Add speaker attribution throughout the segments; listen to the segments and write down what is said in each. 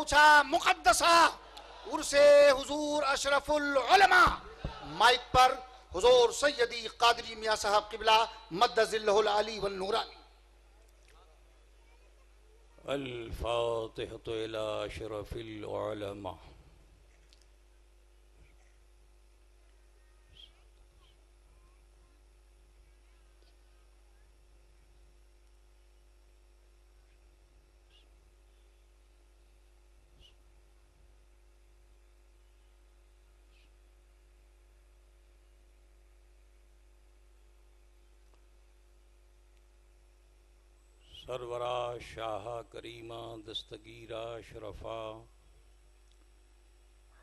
Speaker 1: پہنچا مقدسہ عرس حضور اشرف العلماء. مائک پر حضور سیدی قادری میاں صاحب قبلہ مد ظلہ العلی والنورانی.
Speaker 2: الفاتحة إلى أشرف العلماء. سرورا شاہ کریمہ دستگیرہ شرفا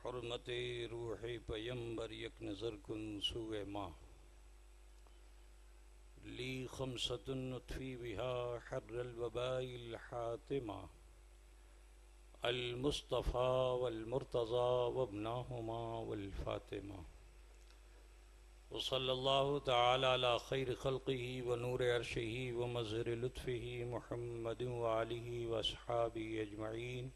Speaker 2: حرمت روح پیمبر یک نظر کن سوئے ماں لی خمسۃ نطفی بہا حر الوباء الحاتمہ المصطفیٰ والمرتضی وابناہما والفاطمہ وصلی اللہ تعالی علی خیر خلقہ ونور عرشہ ومظہر لطفہ محمد وآلہ واصحابہ اجمعین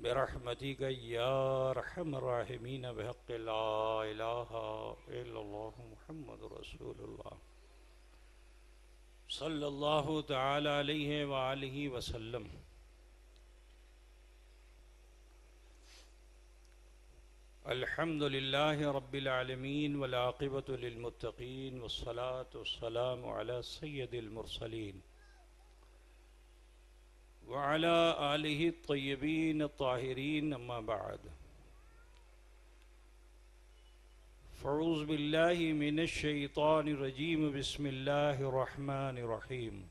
Speaker 2: برحمتک یا ارحم الراحمین بحق لا الہ الا اللہ محمد رسول اللہ صلی اللہ تعالی علیہ وآلہ وسلم. الحمد للہ رب العالمین والعاقبۃ للمتقین والصلاة والسلام علی سید المرسلین وعلی آلہ الطیبین الطاہرین اما بعد فاعوذ باللہ من الشیطان الرجیم بسم اللہ الرحمن الرحیم.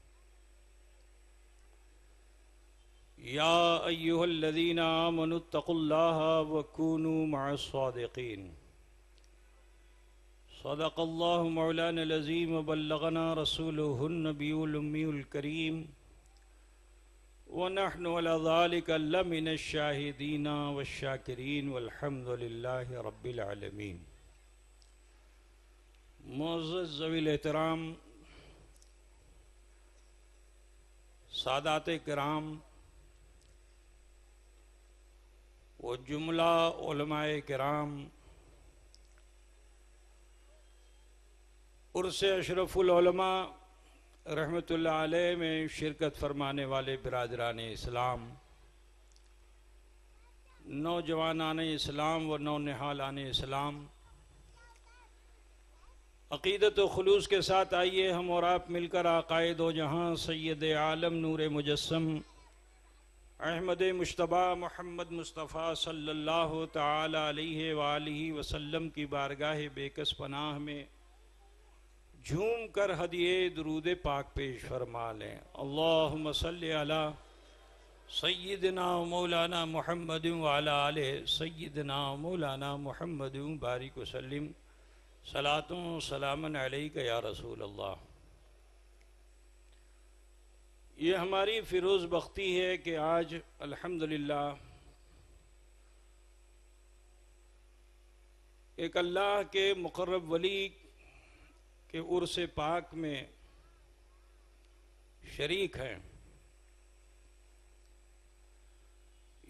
Speaker 2: یا ایہا الذین آمنوا اتقوا اللہ وکونوا مع الصادقین. صدق اللہ مولانا العظیم وبلغنا رسولہ النبی الأمی الکریم ونحن علی ذلک لمن الشاہدین والشاکرین والحمد للہ رب العالمین. معزز ذوی الاحترام سادات کرام و جملہ علماء کرام عرس اشرف العلماء رحمۃ اللہ علیہ میں شرکت فرمانے والے برادران اسلام، نوجوانان اسلام و نونہالان اسلام، عقیدت و خلوص کے ساتھ آئیے ہم اور آپ مل کر آقائے دو جہاں سید عالم نور مجسم احمد مجتبیٰ محمد مصطفیٰ صلی اللہ تعالی علیہ وآلہ وسلم کی بارگاہ بے کس پناہ میں جھوم کر ہدیے درود پاک پیش فرما لیں. اللہم صلی علی سیدنا مولانا محمد وعلی آلہ سیدنا مولانا محمد بارک وسلم. صلاۃ و سلام علیک یا رسول اللہ. یہ ہماری فیروز بختی ہے کہ آج الحمدللہ ایک اللہ کے مقرب ولی کے عرس پاک میں شریک ہیں.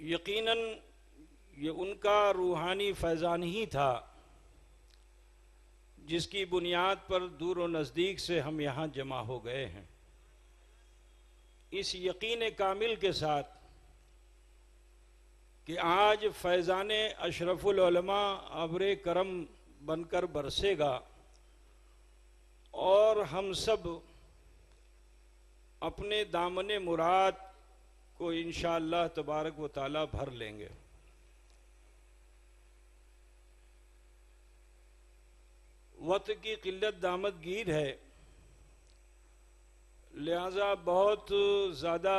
Speaker 2: یقیناً یہ ان کا روحانی فیضان ہی تھا جس کی بنیاد پر دور و نزدیک سے ہم یہاں جمع ہو گئے ہیں. اس یقین کامل کے ساتھ کہ آج فیضان اشرف العلماء ابر کرم بن کر برسے گا اور ہم سب اپنے دامن مراد کو انشاءاللہ تبارک و تعالی بھر لیں گے. وقت کی قلت دامت گیر ہے، لہذا بہت زیادہ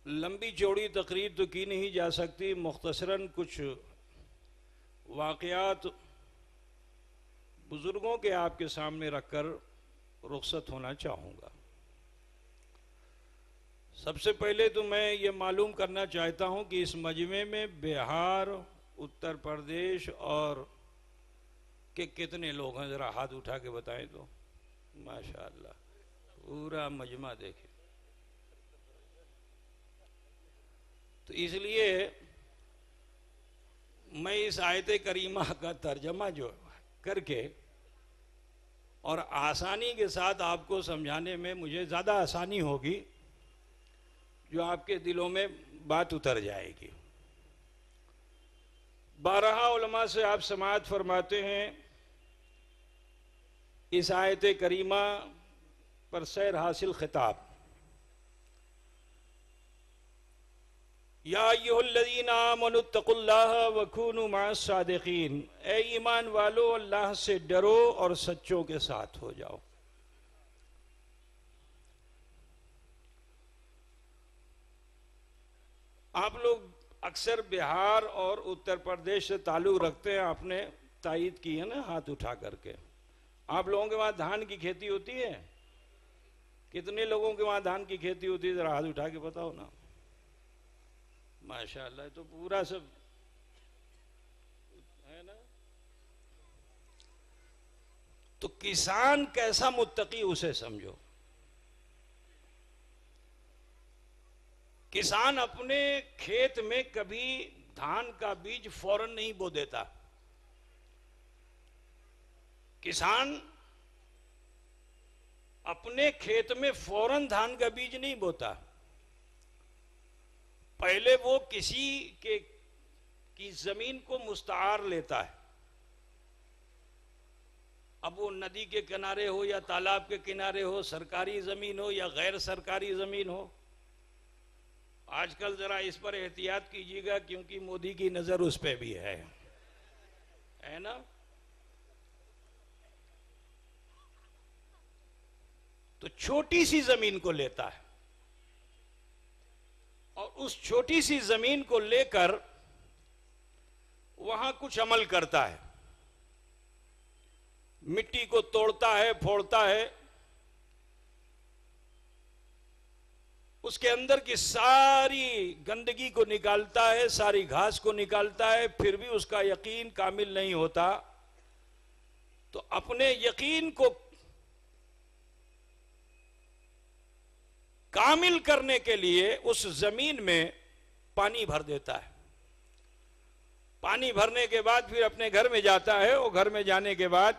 Speaker 2: لمبی چوڑی تقریر تو کی نہیں جا سکتی. مختصراً کچھ واقعات بزرگوں کے آپ کے سامنے رکھ کر رخصت ہونا چاہوں گا. سب سے پہلے تو میں یہ معلوم کرنا چاہتا ہوں کہ اس مجمع میں بہار، اتر پردیش اور کہ کتنے لوگ ہیں، ذرا ہاتھ اٹھا کے بتائیں تو. ماشاءاللہ پورا مجمع دیکھیں. تو اس لیے میں اس آیت کریمہ کا ترجمہ جو کر کے اور آسانی کے ساتھ آپ کو سمجھانے میں مجھے زیادہ آسانی ہوگی، جو آپ کے دلوں میں بات اتر جائے گی۔ بارہا علماء سے آپ سماعت فرماتے ہیں اس آیت کریمہ پر سیر حاصل خطاب، یا ایھا الذین آمنوا اتقوا اللہ وکونوا مع الصادقین، اے ایمان والو اللہ سے ڈرو اور سچوں کے ساتھ ہو جاؤ۔ آپ لوگ اکثر بہار اور اتر پردیش سے تعلق رکھتے ہیں، آپ نے تائید کی ہے نا ہاتھ اٹھا کر کے۔ آپ لوگوں کے وہاں دھان کی کھیتی ہوتی ہے؟ کتنے لوگوں کے وہاں دھان کی کھیتی ہوتی ہے؟ ذرا ہاتھ اٹھا کے بتاؤ نا۔ ماشاءاللہ، تو پورا سب ہے نا۔ تو کسان کیسا متقی اسے سمجھو۔ کسان اپنے کھیت میں کبھی دھان کا بیج فوراً نہیں بو دیتا۔ کسان اپنے کھیت میں فوراً دھان کا بیج نہیں بوتا، پہلے وہ کسی کی زمین کو مستعار لیتا ہے۔ اب وہ ندی کے کنارے ہو یا تالاب کے کنارے ہو، سرکاری زمین ہو یا غیر سرکاری زمین ہو۔ آج کل ذرا اس پر احتیاط کیجیے گا، کیونکہ مودی کی نظر اس پہ بھی ہے نا۔ تو چھوٹی سی زمین کو لیتا ہے اور اس چھوٹی سی زمین کو لے کر وہاں کچھ عمل کرتا ہے، مٹی کو توڑتا ہے، پھوڑتا ہے، اس کے اندر کی ساری گندگی کو نکالتا ہے، ساری گھاس کو نکالتا ہے، پھر بھی اس کا یقین کامل نہیں ہوتا۔ تو اپنے یقین کو کامل کرنے کے لیے اس زمین میں پانی بھر دیتا ہے۔ پانی بھرنے کے بعد پھر اپنے گھر میں جاتا ہے، اور گھر میں جانے کے بعد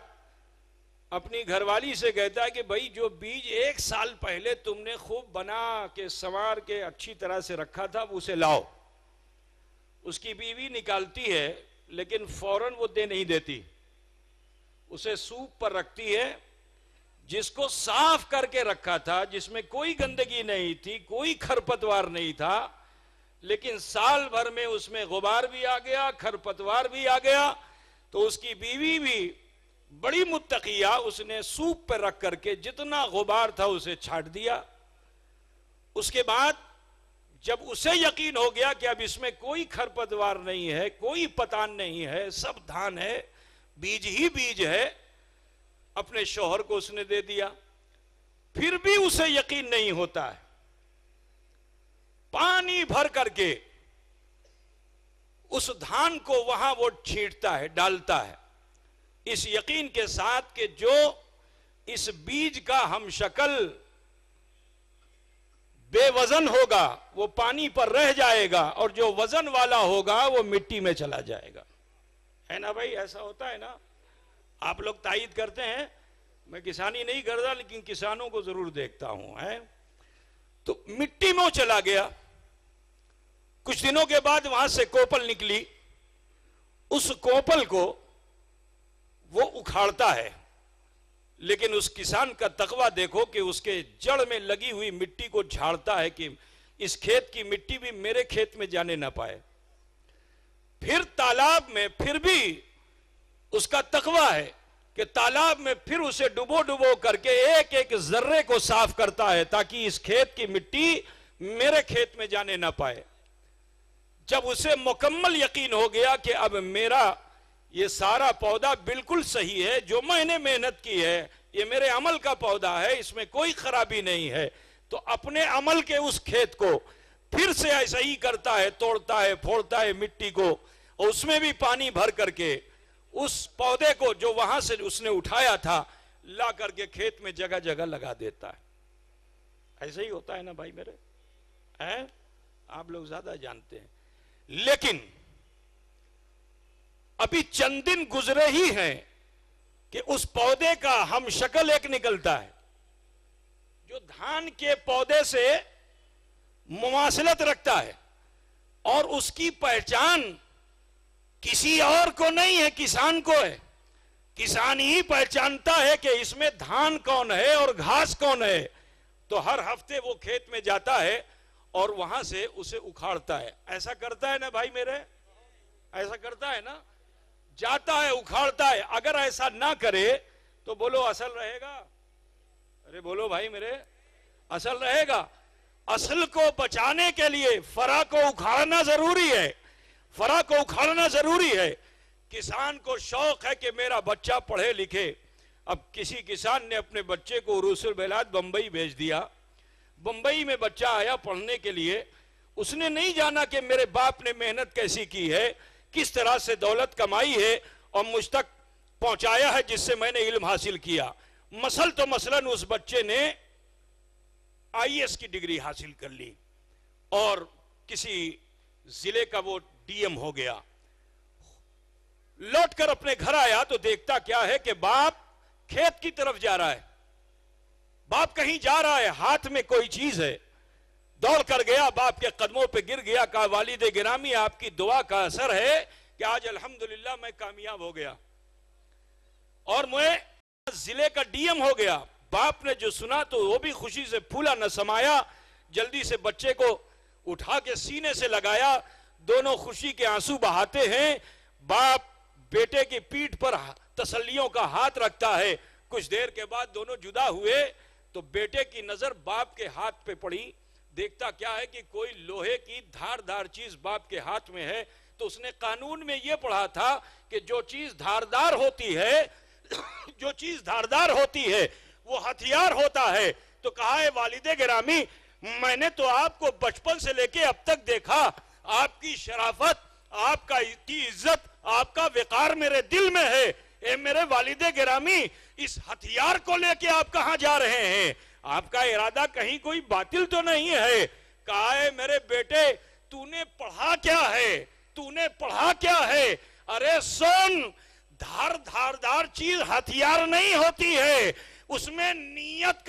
Speaker 2: اپنی گھر والی سے کہتا ہے کہ بھائی جو بیج 1 سال پہلے تم نے خوب بنا کے سنوار کے اچھی طرح سے رکھا تھا اسے لاؤ۔ اس کی بیوی نکالتی ہے، لیکن فوراً وہ دے نہیں دیتی، اسے سوپ پر رکھتی ہے، جس کو صاف کر کے رکھا تھا، جس میں کوئی گندگی نہیں تھی، کوئی کھرپتوار نہیں تھا، لیکن سال بھر میں اس میں غبار بھی آ گیا، کھرپتوار بھی آ گیا۔ تو اس کی بیوی بھی بڑی متقیہ، اس نے سوپ پر رکھ کر کے جتنا غبار تھا اسے چھاٹ دیا۔ اس کے بعد جب اسے یقین ہو گیا کہ اب اس میں کوئی کھرپتوار نہیں ہے، کوئی پتان نہیں ہے، سب دھان ہے، بیج ہی بیج ہے، اپنے شوہر کو اس نے دے دیا۔ پھر بھی اسے یقین نہیں ہوتا ہے، پانی بھر کر کے اس دھان کو وہاں وہ چھینٹتا ہے، ڈالتا ہے، اس یقین کے ساتھ کہ جو اس بیج کا ہم شکل بے وزن ہوگا وہ پانی پر رہ جائے گا، اور جو وزن والا ہوگا وہ مٹی میں چلا جائے گا۔ ہے نا بھائی، ایسا ہوتا ہے نا؟ آپ لوگ تائید کرتے ہیں، میں کسانی نہیں کرتا لیکن کسانوں کو ضرور دیکھتا ہوں۔ تو مٹی میں چلا گیا، کچھ دنوں کے بعد وہاں سے کوپل نکلی، اس کوپل کو وہ اکھاڑتا ہے، لیکن اس کسان کا تقوی دیکھو کہ اس کے جڑ میں لگی ہوئی مٹی کو جھاڑتا ہے کہ اس کھیت کی مٹی بھی میرے کھیت میں جانے نہ پائے۔ پھر تالاب میں پھر بھی اس کا تقوی ہے کہ تالاب میں پھر اسے ڈبو ڈبو کر کے ایک ایک ذرے کو صاف کرتا ہے تاکہ اس کھیت کی مٹی میرے کھیت میں جانے نہ پائے۔ جب اسے مکمل یقین ہو گیا کہ اب میرا یہ سارا پودا بالکل صحیح ہے، جو میں نے محنت کی ہے یہ میرے عمل کا پودا ہے، اس میں کوئی خرابی نہیں ہے، تو اپنے عمل کے اس کھیت کو پھر سے ایسا ہی کرتا ہے، توڑتا ہے، پھوڑتا ہے مٹی کو، اور اس میں بھی پانی بھر کر کے اس پودے کو جو وہاں سے اس نے اٹھایا تھا لا کر کے کھیت میں جگہ جگہ لگا دیتا ہے۔ ایسا ہی ہوتا ہے نا بھائی میرے؟ آپ لوگ زیادہ جانتے ہیں. لیکن ابھی چند دن گزرے ہی ہیں کہ اس پودے کا ہم شکل ایک نکلتا ہے جو دھان کے پودے سے مماثلت رکھتا ہے، اور اس کی پہچان کسی اور کو نہیں ہے، کسان کو ہے. کسان ہی پہچانتا ہے کہ اس میں دھان کون ہے اور گھاس کون ہے. تو ہر ہفتے وہ کھیت میں جاتا ہے اور وہاں سے اسے اکھاڑتا ہے. ایسا کرتا ہے نا بھائی میرے؟ ایسا کرتا ہے نا؟ جاتا ہے اکھاڑتا ہے. اگر ایسا نہ کرے تو بولو اصل رہے گا؟ ارے بولو بھائی میرے، اصل رہے گا؟ اصل کو بچانے کے لیے فرع کو اکھاڑنا ضروری ہے. فرع کو اکھاڑنا ضروری ہے. کسان کو شوق ہے کہ میرا بچہ پڑھے لکھے. اب کسی کسان نے اپنے بچے کو عروس البلاد بمبئی بھیج دیا. بمبئی میں بچہ آیا پڑھنے کے لیے. اس نے نہیں جانا کہ میرے باپ نے محنت کیسی کی ہے، کس طرح سے دولت کمائی ہے اور مجھ تک پہنچایا ہے جس سے میں نے علم حاصل کیا. مثلاً اس بچے نے IAS کی ڈگری حاصل کر لی اور کسی ضلع کا وہ DM ہو گیا. لوٹ کر اپنے گھر آیا تو دیکھتا کیا ہے کہ باپ کھیت کی طرف جا رہا ہے. باپ کہیں جا رہا ہے، ہاتھ میں کوئی چیز ہے. دوڑ کر گیا، باپ کے قدموں پہ گر گیا، کہا والد گرامی آپ کی دعا کا اثر ہے کہ آج الحمدللہ میں کامیاب ہو گیا اور میں ضلع کا DM ہو گیا. باپ نے جو سنا تو وہ بھی خوشی سے پھولا نہ سمایا. جلدی سے بچے کو اٹھا کے سینے سے لگایا. دونوں خوشی کے آنسو بہاتے ہیں. باپ بیٹے کی پیٹھ پر تسلیوں کا ہاتھ رکھتا ہے. کچھ دیر کے بعد دونوں جدا ہوئے تو بیٹے کی نظر باپ کے ہاتھ پہ پڑی. دیکھتا کیا ہے کہ کوئی لوہے کی دھاردار چیز باپ کے ہاتھ میں ہے. تو اس نے قانون میں یہ پڑھا تھا کہ جو چیز دھاردار ہوتی ہے جو چیز دھاردار ہوتی ہے وہ ہتھیار ہوتا ہے. تو کہا ہے والد گرامی میں نے تو آپ کو بچپن سے لے کے اب تک دیکھا، آپ کی شرافت، آپ کی عزت، آپ کا وقار میرے دل میں ہے. اے میرے والد گرامی اس ہتھیار کو لے کے آپ کہاں جا رہے ہیں؟ آپ کا ارادہ کہیں کوئی باطل تو نہیں ہے؟ کہا ہے میرے بیٹے تو نے پڑھا کیا ہے؟ تو نے پڑھا کیا ہے؟ ارے سن، دھاردار چیز ہتھیار نہیں ہوتی ہے، اس میں نیت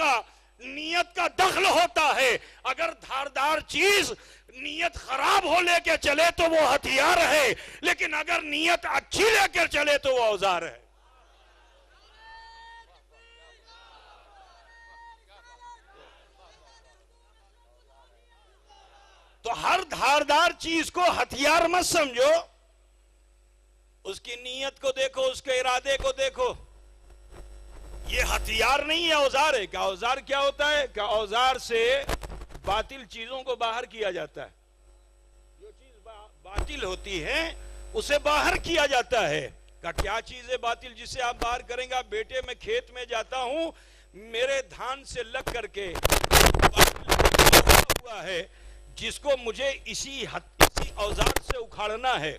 Speaker 2: کا دخل ہوتا ہے. اگر دھاردار چیز نیت خراب ہو لے کے چلے تو وہ ہتھیار ہے، لیکن اگر نیت اچھی لے کر چلے تو وہ اوزار ہے. تو ہر دھاردار چیز کو ہتھیار مت سمجھو، اس کی نیت کو دیکھو، اس کے ارادے کو دیکھو. یہ ہتھیار نہیں ہے، اوزار ہے. کیا اوزار کیا ہوتا ہے؟ کیا اوزار سے باطل چیزوں کو باہر کیا جاتا ہے. جو چیز باطل ہوتی ہے اسے باہر کیا جاتا ہے. کیا چیز ہے باطل جس سے آپ باہر کریں گا؟ بیٹے میں کھیت میں جاتا ہوں، میرے دھان سے لگ کر کے ہوا ہے جس کو مجھے اسی اوزار سے اکھاڑنا ہے.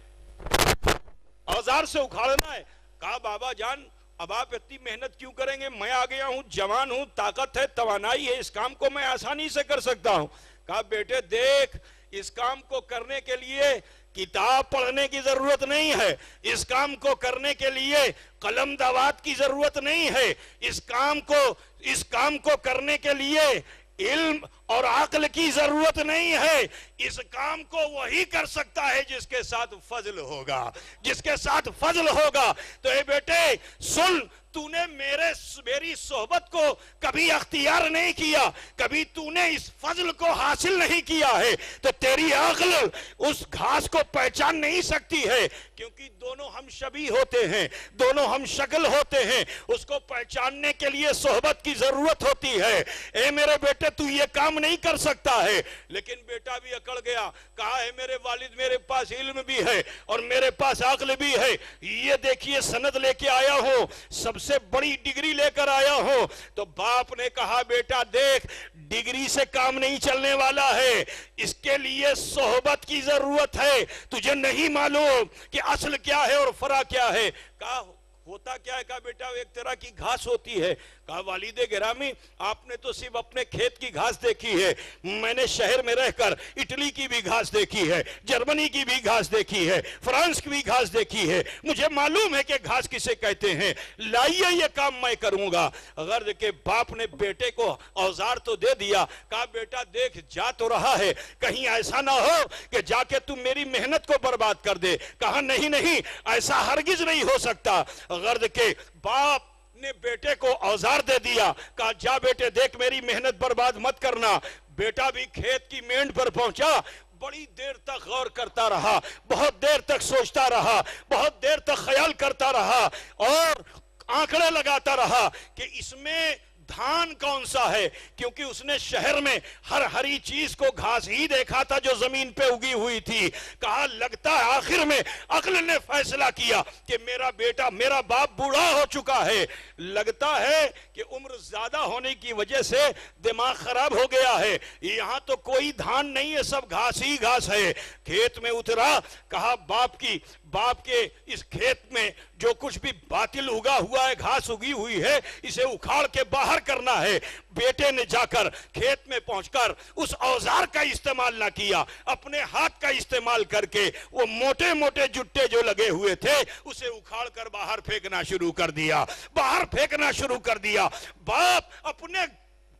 Speaker 2: اوزار سے اکھاڑنا ہے. کہا بابا جان اب آپ اتنی محنت کیوں کریں گے؟ میں آ گیا ہوں، جوان ہوں، طاقت ہے، توانائی ہے، اس کام کو میں آسانی سے کر سکتا ہوں. کہا بیٹے دیکھ، اس کام کو کرنے کے لیے کتاب پڑھنے کی ضرورت نہیں ہے. اس کام کو کرنے کے لیے قلم دوات کی ضرورت نہیں ہے. اس کام کو کرنے کے لیے علم اور عقل کی ضرورت نہیں ہے. اس کام کو وہی کر سکتا ہے جس کے ساتھ فضل ہوگا. جس کے ساتھ فضل ہوگا. تو اے بیٹے سن، تو نے میری صحبت کو کبھی اختیار نہیں کیا، کبھی تو نے اس فضل کو حاصل نہیں کیا ہے، تو تیری عقل اس گھاس کو پہچان نہیں سکتی ہے، کیونکہ دونوں ہم شبیہ ہوتے ہیں، دونوں ہم شکل ہوتے ہیں. اس کو پہچاننے کے لیے صحبت کی ضرورت ہوتی ہے. اے میرے بیٹے تو یہ کام نہیں کر سکتا ہے. لیکن بیٹا بھی اکڑ گیا. کہا ہے میرے والد میرے پاس علم بھی ہے اور میرے پاس عقل بھی ہے. یہ دیکھیے سند لے کے آیا ہوں، سب سے بڑی ڈگری لے کر آیا ہوں. تو باپ نے کہا بیٹا دیکھ، ڈگری سے کام نہیں چلنے والا ہے، اس کے لیے صحبت کی ضرورت ہے. تجھے نہیں معلوم کہ اصل کیا ہے اور فرع کیا ہے. کہا ہوتا کیا ہے؟ کہا بیٹا ایک طرح کی گھاس ہوتی ہے. کہا والد گرامی آپ نے تو صرف اپنے کھیت کی گھاس دیکھی ہے، میں نے شہر میں رہ کر اٹلی کی بھی گھاس دیکھی ہے، جرمنی کی بھی گھاس دیکھی ہے، فرانس کی بھی گھاس دیکھی ہے، مجھے معلوم ہے کہ گھاس کسے کہتے ہیں، لائیے یہ کام میں کروں گا۔ غرض کہ باپ نے بیٹے کو اوزار تو دے دیا، کہا بیٹا دیکھ جا تو رہا ہے، کہیں ایسا نہ ہو کہ جا کے تم میری محنت کو برباد کر دے۔ کہا نہیں نہیں، ایسا ہرگز نہیں ہو سکتا۔ غرض کہ باپ نے بیٹے کو اوزار دے دیا، کہا جا بیٹے دیکھ میری محنت برباد مت کرنا۔ بیٹا بھی کھیت کی مینڈ پر پہنچا، بڑی دیر تک غور کرتا رہا، بہت دیر تک سوچتا رہا، بہت دیر تک خیال کرتا رہا اور آنکڑے لگاتا رہا کہ اس میں دھان کون سا ہے، کیونکہ اس نے شہر میں ہر ہری چیز کو گھاس ہی دیکھا تھا جو زمین پہ اگی ہوئی تھی۔ کہا لگتا ہے آخر میں عقل نے فیصلہ کیا کہ میرا بیٹا، میرا باپ بوڑھا ہو چکا ہے، لگتا ہے کہ عمر زیادہ ہونے کی وجہ سے دماغ خراب ہو گیا ہے، یہاں تو کوئی دھان نہیں ہے، سب گھاس ہی گھاس ہے۔ کھیت میں اترا، کہا باپ کے اس کھیت میں جو کچھ بھی باطل اگا ہوا ہے، گھاس اگی ہوئی ہے، اسے اکھاڑ کے باہر کرنا ہے۔ بیٹے نے جا کر کھیت میں پہنچ کر اس اوزار کا استعمال نہ کیا، اپنے ہاتھ کا استعمال کر کے وہ موٹے موٹے جٹے جو لگے ہوئے تھے اسے اکھاڑ کر باہر پھینکنا شروع کر دیا، باہر پھینکنا شروع کر دیا۔ باپ اپنے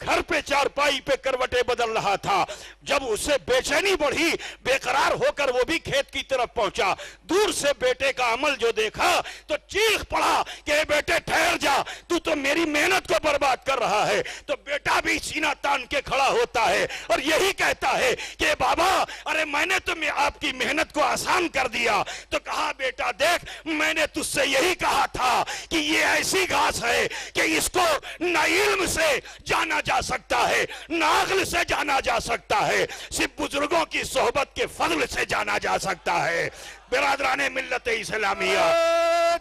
Speaker 2: گھر پہ چارپائی پہ کروٹیں بدل رہا تھا، جب اسے بے چینی بڑھی، بے قرار ہو کر وہ بھی کھیت کی طرف پہنچا، دور سے بیٹے کا عمل جو دیکھا تو چیخ پڑا کہ اے بیٹے ٹھہر جا، تو میری محنت کو برباد کر رہا ہے۔ تو بیٹا بھی سینہ تان کے کھڑا ہوتا ہے اور یہی کہتا ہے کہ بابا ارے میں نے تمہیں آپ کی محنت کو آسان کر دیا۔ تو کہا بیٹا دیکھ میں نے تجھ سے یہی کہا تھا کہ یہ ایسی گھاس ہے کہ اس کو نہ علم سے جانا جا سکتا ہے، نہ عقل سے جانا جا سکتا ہے، صرف بزرگوں کی صحبت کے فضل سے جانا جا سکتا ہے۔ برادران ملت اسلامیہ،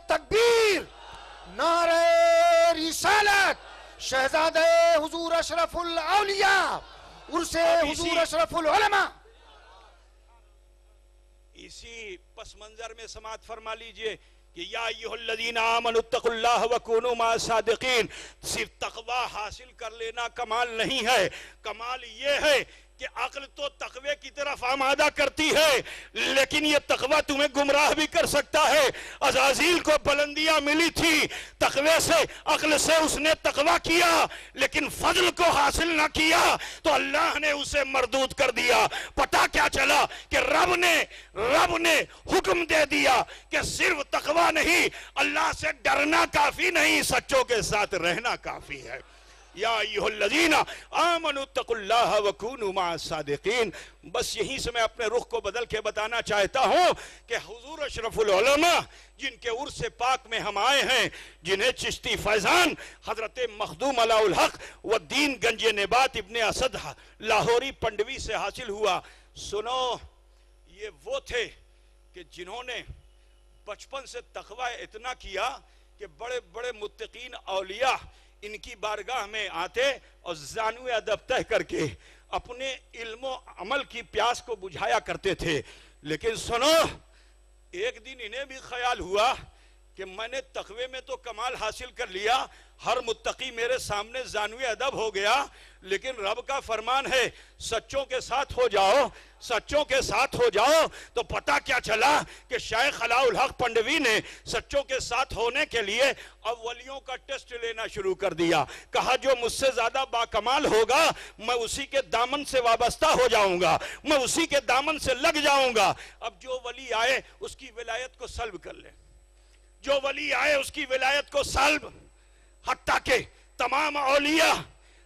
Speaker 1: تکبیر، نعرہ رسالت، شہزادہ حضور اشرف الاولیاء، عرس حضور اشرف العلماء۔
Speaker 2: اسی پس منظر میں سماعت فرما لیجئے کہ یا ایہا الذین آمنوا اتقوا اللہ وکونوا مع الصادقین۔ صرف تقوی حاصل کر لینا کمال نہیں ہے، کمال یہ ہے کہ عقل تو تقوی کی طرف آمادہ کرتی ہے، لیکن یہ تقوی تمہیں گمراہ بھی کر سکتا ہے۔ عزازیل کو بلندیاں ملی تھی، تقوی سے، عقل سے اس نے تقوی کیا، لیکن فضل کو حاصل نہ کیا تو اللہ نے اسے مردود کر دیا۔ پتہ کیا چلا کہ رب نے حکم دے دیا کہ صرف تقوی نہیں، اللہ سے ڈرنا کافی نہیں، سچوں کے ساتھ رہنا کافی ہے۔ یا ایہا الذین آمنوا اتقوا اللہ وکونوا مع الصادقین۔ بس یہیں سے میں اپنے رخ کو بدل کے بتانا چاہتا ہوں کہ حضور اشرف العلماء جن کے عرس پاک میں ہم آئے ہیں، جنہیں چشتی فیضان حضرت مخدوم علاء الحق والدین گنج نبات ابن اسد لاہوری پنڈوی سے حاصل ہوا، سنو یہ وہ تھے کہ جنہوں نے بچپن سے تقوی اتنا کیا کہ بڑے بڑے متقین اولیاء ان کی بارگاہ میں آتے اور زانوِ ادب تہ کر کے اپنے علم و عمل کی پیاس کو بجھایا کرتے تھے۔ لیکن سنو ایک دن انہیں بھی خیال ہوا کہ میں نے تقوی میں تو کمال حاصل کر لیا، ہر متقی میرے سامنے زانوِ ادب ہو گیا، لیکن رب کا فرمان ہے سچوں کے ساتھ ہو جاؤ، سچوں کے ساتھ ہو جاؤ۔ تو پتہ کیا چلا کہ شیخ علاء الحق پنڈوی نے سچوں کے ساتھ ہونے کے لیے اولیوں کا ٹیسٹ لینا شروع کر دیا۔ کہا جو مجھ سے زیادہ باکمال ہوگا میں اسی کے دامن سے وابستہ ہو جاؤں گا، میں اسی کے دامن سے لگ جاؤں گا۔ اب جو ولی آئے اس کی ولایت کو سلب کر لے، جو ولی آئے اس کی ولایت کو سلب، حتیٰ کہ تمام اولیاء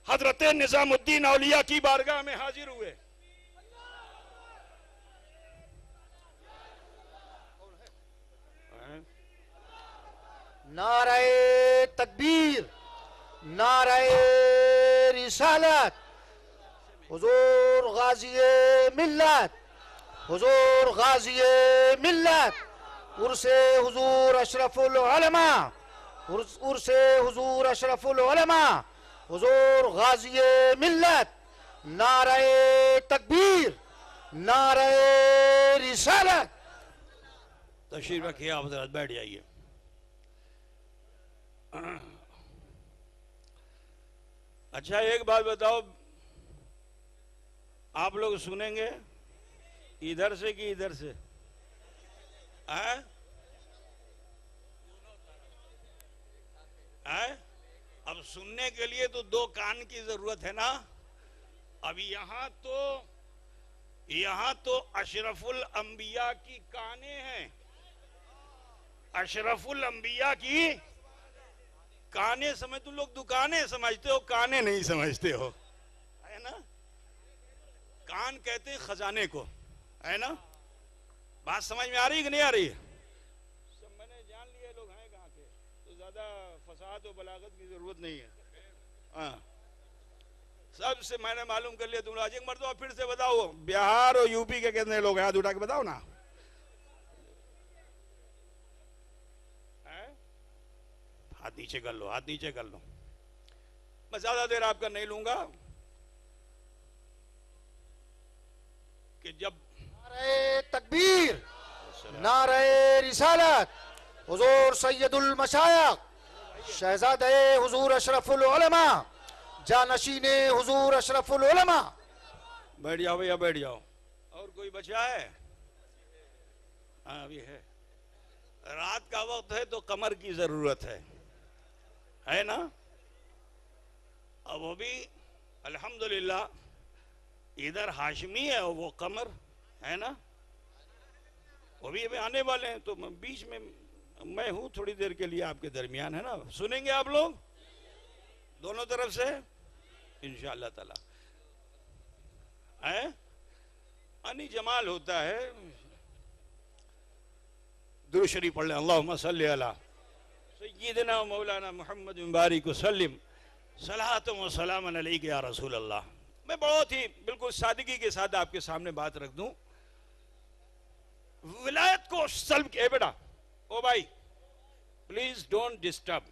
Speaker 2: حضرت نظام الدین اولیاء کی بارگاہ میں حاضر ہوئے۔
Speaker 1: نعرہ تکبیر، نعرہ رسالت، حضور غازی ملت، حضور غازی ملت، عرس حضور اشرف العلماء، عرس حضور اشرف العلماء، حضور غازی ملت، نعرہ تکبیر، نعرہ رسالت۔
Speaker 2: تشریف رکھیے آپ حضرات، بیٹھ جائیے۔ اچھا ایک بات بتاؤ، آپ لوگ سنیں گے ادھر سے کہ ادھر سے؟ اب سننے کے لیے تو دو کان کی ضرورت ہے نا. اب یہاں تو اشرف الانبیاء کی کانیں ہیں. اشرف الانبیاء کی کانیں سمجھ، تم لوگ دکانیں سمجھتے ہو، کانیں نہیں سمجھتے ہو، ہے نا. کان کہتے ہیں خزانے کو، ہے نا. بات سمجھ میں آ رہی ہے کہ نہیں آ رہی ہے؟ سب میں نے جان لیا لوگ ہیں کہاں کے، تو زیادہ فصاحت و بلاغت کی ضرورت نہیں ہے. ہاں سب سے میں نے معلوم کر لیا. تم لوگ ایک مرتبہ پھر سے بتاؤ، بہار اور یو پی کے کتنے لوگ ہیں؟ ہاتھ اٹھا کے بتاؤ نا. ہاتھ نیچے کر لو، ہاتھ نیچے کر لو. میں زیادہ دیر آپ کا نہیں لوں گا کہ جب
Speaker 1: نعرہ تکبیر، نعرہ رسالت، حضور سید المشایخ شہزادہ حضور اشرف العلماء، جانشین حضور اشرف العلماء.
Speaker 2: بیٹھ جاؤ بھیا، بیٹھ جاؤ. اور کوئی بچا ہے؟ ہاں ابھی ہے. رات کا وقت ہے تو کمر کی ضرورت ہے نا. اب وہ بھی الحمدللہ ادھر ہاشمی ہے اور وہ قمر ہے نا، وہ بھی ابھی آنے والے ہیں. تو بیچ میں ہوں تھوڑی دیر کے لیے آپ کے درمیان، ہے نا. سنیں گے آپ لوگ دونوں طرف سے انشاءاللہ تعالی. انی جمال ہوتا ہے. درود شریف پڑھ لیں. اللہم صلی علی سیدنا مولانا محمد مبارک وسلم، صلاۃ و سلام علیک یا رسول اللہ. میں بہت ہی بالکل سادگی کے ساتھ آپ کے سامنے بات رکھ دوں. ولایت کو سلب کیا بیٹا، او بھائی پلیز ڈونٹ ڈسٹرب.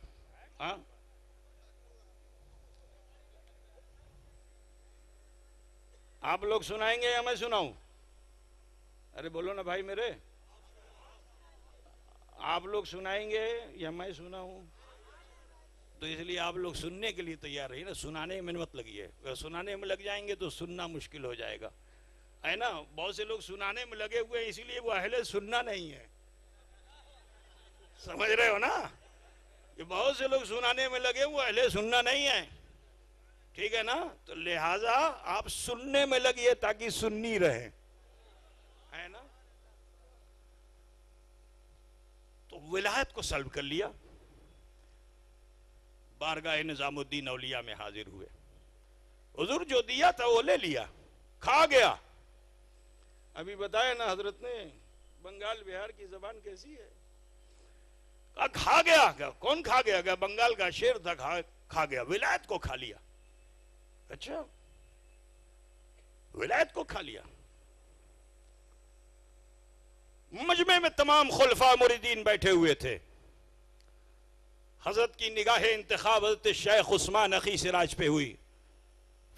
Speaker 2: آپ لوگ سنائیں گے یا میں سناؤں؟ ارے بولو نا بھائی میرے، آپ لوگ سنائیں گے یا میں سناؤں؟ تو اس لیے آپ لوگ سننے کے لیے تیار رہیے نا، سنانے میں مت لگیے. اگر سنانے میں لگ جائیں گے تو سننا مشکل ہو جائے گا، ہے نا. بہت سے لوگ سنانے میں لگے ہوئے ہیں، اسی لیے وہ اہل سننا نہیں ہے. سمجھ رہے ہو نا؟ کہ بہت سے لوگ سنانے میں لگے وہ اہل سننا نہیں ہے. ٹھیک ہے نا. تو لہٰذا آپ سننے میں لگیے تاکہ سننی رہے، ہے نا. تو ولایت کو سلب کر لیا، بارگاہ نظام الدین اولیاء میں حاضر ہوئے. حضور جو دیا تھا وہ لے لیا، کھا گیا. ابھی بتایا نا حضرت نے بنگال بہار کی زبان کیسی ہے. کھا گیا. کون کھا گیا؟ بنگال کا شیر تھا، کھا گیا. ولایت کو کھا لیا. اچھا ولایت کو کھا لیا. مجمع میں تمام خلفاء مریدین بیٹھے ہوئے تھے. حضرت کی نگاہ انتخاب حضرت شیخ عثمان اخی سراج پہ ہوئی.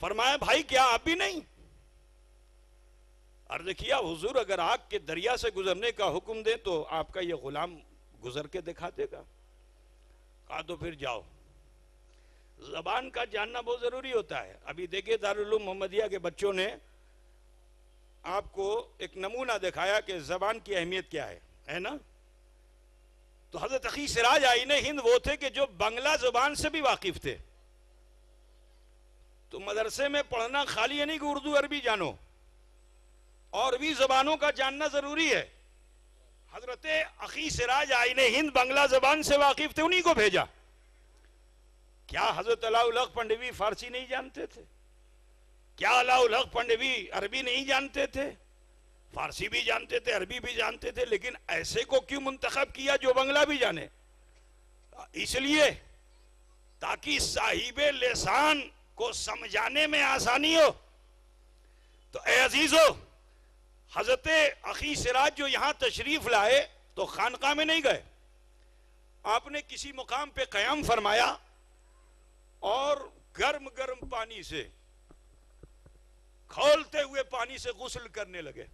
Speaker 2: فرمایا بھائی کیا آپ بھی نہیں؟ عرض کیا حضور اگر آگ کے دریا سے گزرنے کا حکم دیں تو آپ کا یہ غلام گزر کے دکھا دے گا. کہا تو پھر جاؤ. زبان کا جاننا بہت ضروری ہوتا ہے. ابھی دیکھیں دارالعلوم محمدیہ کے بچوں نے آپ کو ایک نمونہ دکھایا کہ زبان کی اہمیت کیا ہے نا. تو حضرت اخی سراج آئین ہند وہ تھے کہ جو بنگلہ زبان سے بھی واقف تھے. تو مدرسے میں پڑھنا خالی ہے نہیں کہ اردو عربی جانو، اور بھی زبانوں کا جاننا ضروری ہے. حضرت اخی سراج آئین ہند بنگلہ زبان سے واقف تھے، انہی کو بھیجا. کیا حضرت علاء الحق پنڈوی فارسی نہیں جانتے تھے؟ کیا علاء الحق پنڈوی عربی نہیں جانتے تھے؟ فارسی بھی جانتے تھے، عربی بھی جانتے تھے. لیکن ایسے کو کیوں منتخب کیا جو بنگلہ بھی جانے؟ اس لیے تاکہ صاحب لسان کو سمجھانے میں آسانی ہو. تو اے عزیزو، حضرت اخی سراج جو یہاں تشریف لائے تو خانقاہ میں نہیں گئے. آپ نے کسی مقام پہ قیام فرمایا اور گرم گرم پانی سے، کھولتے ہوئے پانی سے غسل کرنے لگے.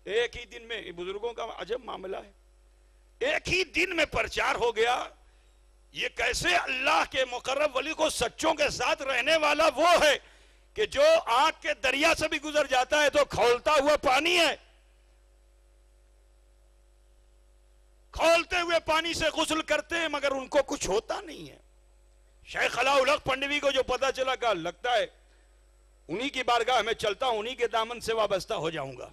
Speaker 2: ایک ہی دن میں، بزرگوں کا عجب معاملہ ہے، ایک ہی دن میں پرچار ہو گیا یہ کیسے اللہ کے مقرب ولی کو سچوں کے ساتھ رہنے والا وہ ہے کہ جو آنکھ کے دریا سے بھی گزر جاتا ہے تو کھولتا ہوا پانی ہے، کھولتے ہوئے پانی سے غسل کرتے ہیں مگر ان کو کچھ ہوتا نہیں ہے۔ شیخ علاء الحق پنڈوی کو جو پتا چلا کہ لگتا ہے انہی کی بارگاہ میں چلتا ہوں، انہی کے دامن سے وابستہ ہو جاؤں گا،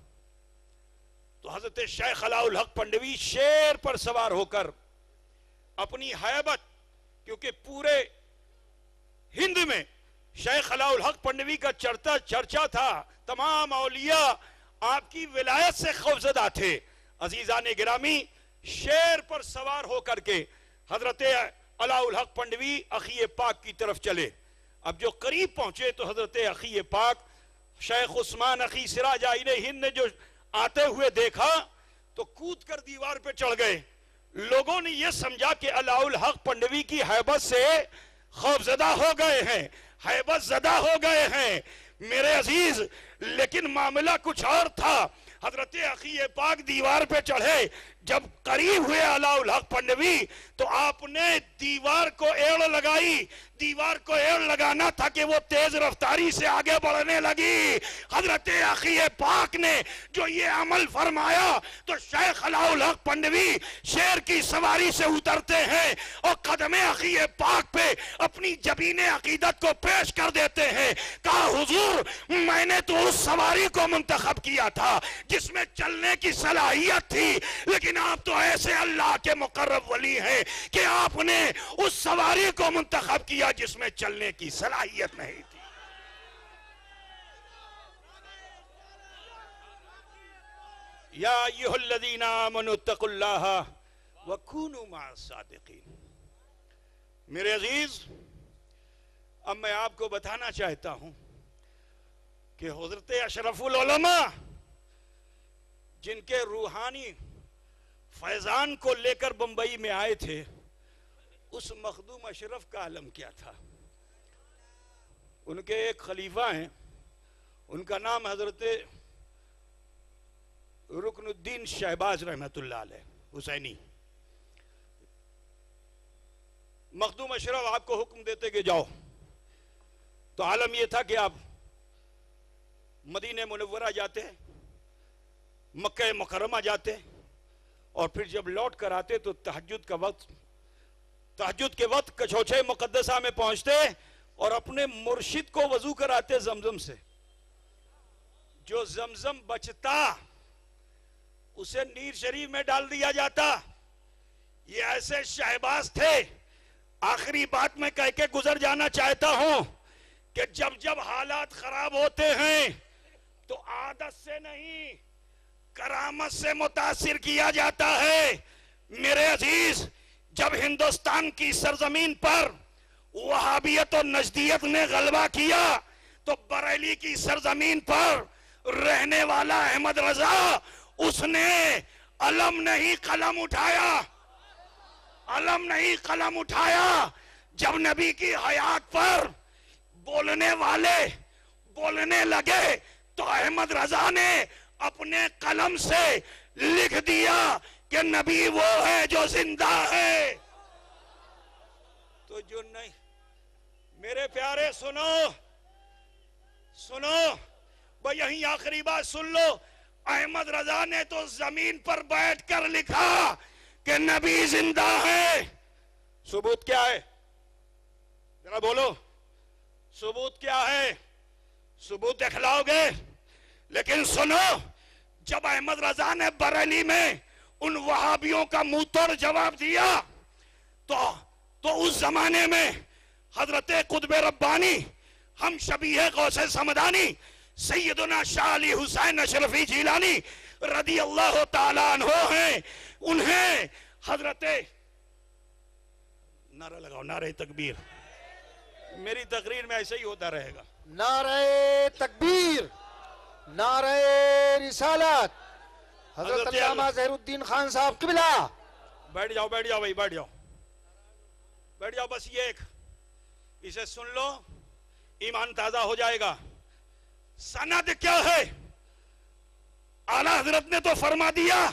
Speaker 2: تو حضرت شیخ علاء الحق پنڈوی شیر پر سوار ہو کر اپنی ہیبت، کیونکہ پورے ہند میں شیخ علاء الحق پنڈوی کا چرچا تھا، تمام اولیاء آپ کی ولایت سے خوفزدہ تھے۔ عزیزان گرامی، شیر پر سوار ہو کر کے حضرت علاء الحق پنڈوی اخی پاک کی طرف چلے۔ اب جو قریب پہنچے تو حضرت اخی پاک شیخ عثمان اخی سراج آئین ہند نے جو آتے ہوئے دیکھا تو کود کر دیوار پہ چڑھ گئے۔ لوگوں نے یہ سمجھا کہ علاء الحق پنڈوی کی ہیبت سے خوفزدہ ہو گئے ہیں، ہیبت زدہ ہو گئے ہیں میرے عزیز، لیکن معاملہ کچھ اور تھا۔ حضرت اخی پاک دیوار پہ چڑھے، جب قریب ہوئے علاء الحق پنڈوی تو آپ نے دیوار کو ایڑ لگائی، دیوار کو ایڑ لگانا تھا کہ وہ تیز رفتاری سے آگے بڑھنے لگی۔ حضرت اخی پاک نے جو یہ عمل فرمایا تو شیخ علاء الحق پنڈوی شیر کی سواری سے اترتے ہیں اور قدم اخی پاک پہ اپنی جبین عقیدت کو پیش کر دیتے ہیں، کہا حضور میں نے تو اس سواری کو منتخب کیا تھا جس میں چلنے کی صلاحیت تھی، لیکن آپ تو ایسے اللہ کے مقرب ولی ہیں کہ آپ نے اس سواری کو منتخب کیا جس میں چلنے کی صلاحیت نہیں تھی۔ یا ایھا الذین آمنوا اتقوا اللہ وکونوا مع الصادقین۔ میرے عزیز، اب میں آپ کو بتانا چاہتا ہوں کہ حضرت اشرف العلماء جن کے روحانی فیضان کو لے کر بمبئی میں آئے تھے، اس مخدوم اشرف کا عالم کیا تھا؟ ان کے ایک خلیفہ ہیں، ان کا نام حضرت رکن الدین شہباز رحمت اللہ علیہ حسینی۔ مخدوم اشرف آپ کو حکم دیتے کہ جاؤ، تو عالم یہ تھا کہ آپ مدینہ منورہ جاتے، مکہ مکرمہ جاتے، اور پھر جب لوٹ کر آتے تو تہجد کے وقت کچھوچے مقدسہ میں پہنچتے اور اپنے مرشد کو وضو کراتے زمزم سے۔ جو زمزم بچتا اسے نیر شریف میں ڈال دیا جاتا۔ یہ ایسے شہباز تھے۔ آخری بات میں کہہ کے گزر جانا چاہتا ہوں کہ جب حالات خراب ہوتے ہیں تو عادت سے نہیں، کرامت سے متاثر کیا جاتا ہے۔ میرے عزیز، جب ہندوستان کی سرزمین پر وہابیت و نجدیت نے غلبہ کیا تو بریلی کی سرزمین پر رہنے والا احمد رضا، اس نے علم نہیں قلم اٹھایا، علم نہیں قلم اٹھایا۔ جب نبی کی حیات پر بولنے والے بولنے لگے تو احمد رضا نے اپنے قلم سے لکھ دیا کہ نبی وہ ہے جو زندہ ہے۔ تو جو نہیں، میرے پیارے سنو بھئی یہیں آخری بات سن لو، احمد رضا نے تو زمین پر بیٹھ کر لکھا کہ نبی زندہ ہے۔ ثبوت کیا ہے؟ ذرا بولو، ثبوت کیا ہے؟ ثبوت دکھلاؤ گے؟ لیکن سنو، جب احمد رضا نے بریلی میں ان وہابیوں کا منہ توڑ جواب دیا تو اس زمانے میں حضرت قطب ربانی، ہم شبیہ غوث سمدانی، سیدنا شاہ علی حسین اشرفی جیلانی رضی اللہ تعالیٰ عنہ ہیں۔ انہیں حضرت، نعرہ لگاؤ، نعرہ تکبیر۔ میری تقریر میں ایسے ہی ہوتا رہے گا۔
Speaker 1: نعرہ تکبیر، نعرہ رسالت، حضرت علامہ ظہیر الدین خان صاحب قبلہ۔
Speaker 2: بیٹھ جاؤ بھائی، بیٹھ جاؤ، بس یہ ایک اسے سن لو، ایمان تازہ ہو جائے گا۔ سند کیا ہے؟ اعلیٰ حضرت نے تو فرما دیا